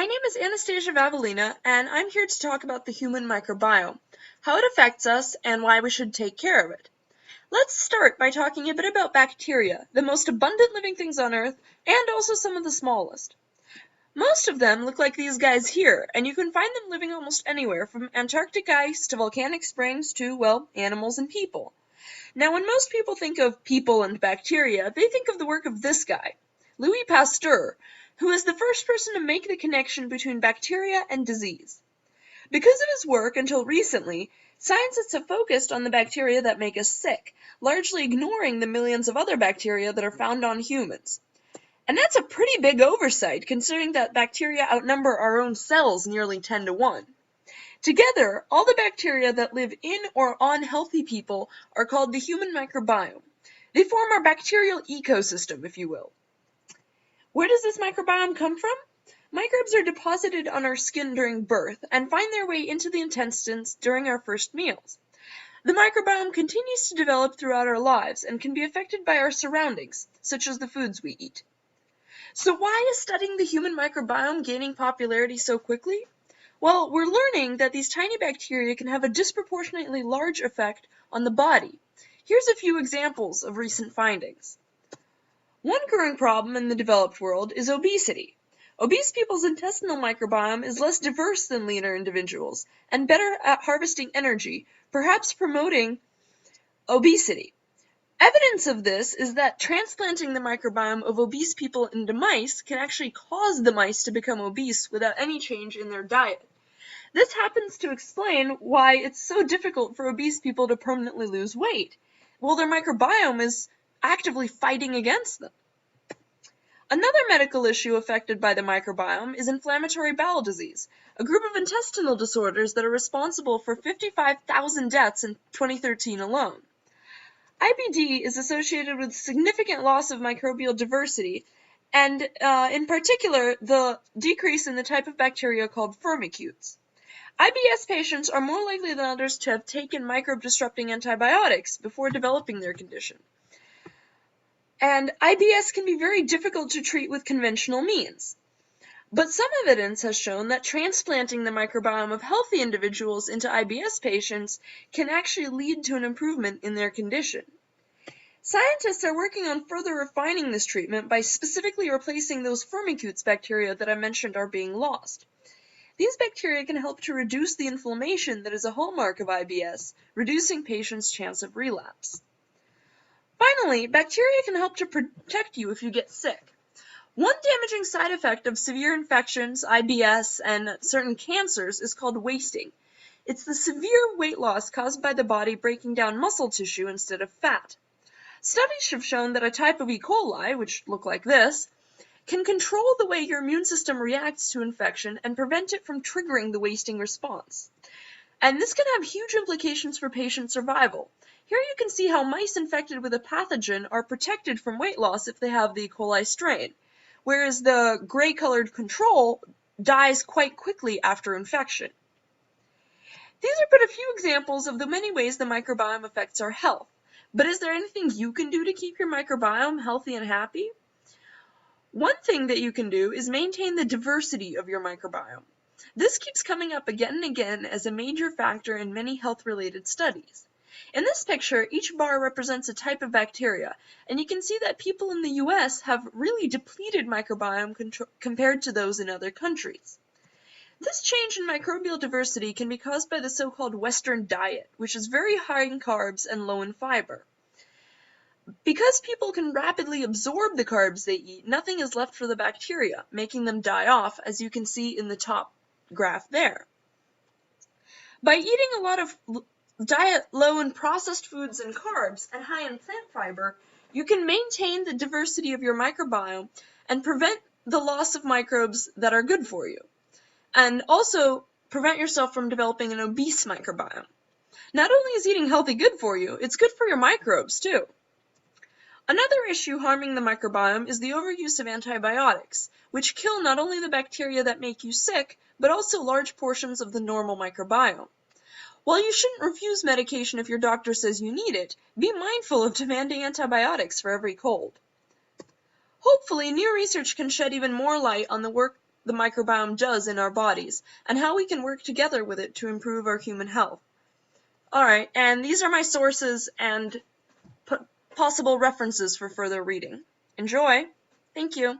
My name is Anastasia Vavilina, and I'm here to talk about the human microbiome, how it affects us, and why we should take care of it. Let's start by talking a bit about bacteria, the most abundant living things on Earth, and also some of the smallest. Most of them look like these guys here, and you can find them living almost anywhere, from Antarctic ice to volcanic springs to, well, animals and people. Now, when most people think of people and bacteria, they think of the work of this guy, Louis Pasteur, who is the first person to make the connection between bacteria and disease. Because of his work until recently, scientists have focused on the bacteria that make us sick, largely ignoring the millions of other bacteria that are found on humans. And that's a pretty big oversight, considering that bacteria outnumber our own cells nearly 10 to 1. Together, all the bacteria that live in or on healthy people are called the human microbiome. They form our bacterial ecosystem, if you will. Where does this microbiome come from? Microbes are deposited on our skin during birth and find their way into the intestines during our first meals. The microbiome continues to develop throughout our lives and can be affected by our surroundings, such as the foods we eat. So why is studying the human microbiome gaining popularity so quickly? Well, we're learning that these tiny bacteria can have a disproportionately large effect on the body. Here's a few examples of recent findings. One growing problem in the developed world is obesity. Obese people's intestinal microbiome is less diverse than leaner individuals and better at harvesting energy, perhaps promoting obesity. Evidence of this is that transplanting the microbiome of obese people into mice can actually cause the mice to become obese without any change in their diet. This happens to explain why it's so difficult for obese people to permanently lose weight. Well, their microbiome is actively fighting against them. Another medical issue affected by the microbiome is inflammatory bowel disease, a group of intestinal disorders that are responsible for 55,000 deaths in 2013 alone. IBD is associated with significant loss of microbial diversity, and in particular, the decrease in the type of bacteria called firmicutes. IBS patients are more likely than others to have taken microbe-disrupting antibiotics before developing their condition. And IBS can be very difficult to treat with conventional means. But some evidence has shown that transplanting the microbiome of healthy individuals into IBS patients can actually lead to an improvement in their condition. Scientists are working on further refining this treatment by specifically replacing those firmicutes bacteria that I mentioned are being lost. These bacteria can help to reduce the inflammation that is a hallmark of IBS, reducing patients' chance of relapse. Finally, bacteria can help to protect you if you get sick. One damaging side effect of severe infections, IBS, and certain cancers is called wasting. It's the severe weight loss caused by the body breaking down muscle tissue instead of fat. Studies have shown that a type of E. coli, which look like this, can control the way your immune system reacts to infection and prevent it from triggering the wasting response. And this can have huge implications for patient survival. Here you can see how mice infected with a pathogen are protected from weight loss if they have the E. coli strain, whereas the gray-colored control dies quite quickly after infection. These are but a few examples of the many ways the microbiome affects our health. But is there anything you can do to keep your microbiome healthy and happy? One thing that you can do is maintain the diversity of your microbiome. This keeps coming up again and again as a major factor in many health-related studies. In this picture, each bar represents a type of bacteria, and you can see that people in the US have really depleted microbiome compared to those in other countries. This change in microbial diversity can be caused by the so-called Western diet, which is very high in carbs and low in fiber. Because people can rapidly absorb the carbs they eat, nothing is left for the bacteria, making them die off, as you can see in the top graph there. By eating a lot of diet low in processed foods and carbs and high in plant fiber, you can maintain the diversity of your microbiome and prevent the loss of microbes that are good for you, and also prevent yourself from developing an obese microbiome. Not only is eating healthy good for you, it's good for your microbes too. Another issue harming the microbiome is the overuse of antibiotics, which kill not only the bacteria that make you sick, but also large portions of the normal microbiome. While you shouldn't refuse medication if your doctor says you need it, be mindful of demanding antibiotics for every cold. Hopefully, new research can shed even more light on the work the microbiome does in our bodies and how we can work together with it to improve our human health. Alright, and these are my sources and possible references for further reading. Enjoy! Thank you!